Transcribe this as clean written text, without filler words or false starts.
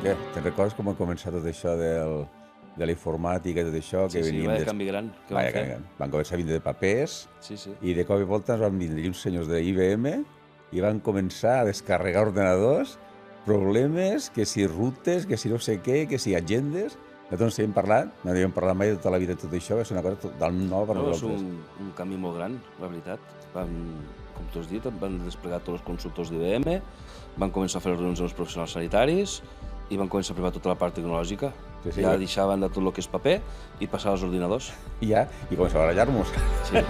Te'n recordes com va començar tot això de la informàtica i tot això? Sí, sí, vaya canvi gran que van fer. Van començar a vindre de papers Sí. i de cop i volta ens van vindre uns senyors d'IBM i van començar a descarregar ordenadors, problemes, que si rutes, que si no sé què, que si agendes. Nosaltres seguim parlant, no havíem parlat mai de tota la vida de tot això, és una cosa totalment nova per nosaltres. És un canvi molt gran, la veritat. Com tu has dit, van desplegar tots els consultors d'IBM, van començar a fer les reunions amb els professionals sanitaris i van començar a preparar tota la part tecnològica. Sí. Ja deixaven de tot el que és paper i passar als ordinadors. I començava a barallar-nos. Sí.